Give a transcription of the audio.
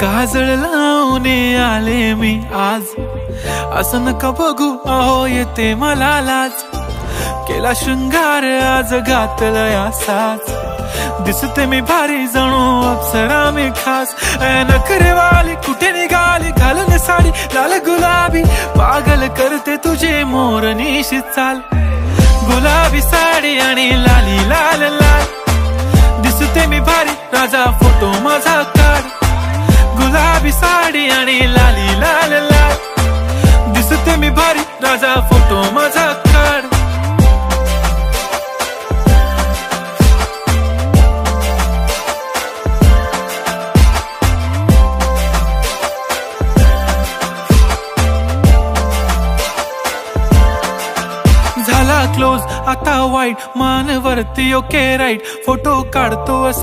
काजळ लावून आले मी आज, असं नका बघू अहो येते मला लाज। केला शृंगार आज घातला साज, दिसते मी भारी जणू अप्सरा मी खास। नखरेवाली कुठे निघाली घालून साडी लाल गुलाबी, पागल करते तुझे मोरनीशी चाल। गुलाबी साडी आणि लाली लाल लाल, दिसते मी भारी राजा फोटो माझा काढ। गुलाबी साडी आणि लाली लाल लाल, दिसते मी भारी राजा फोटो माझा काढ। झाला क्लोज आता वाईट, मान वरती ओके राईट, फोटो काढतो असा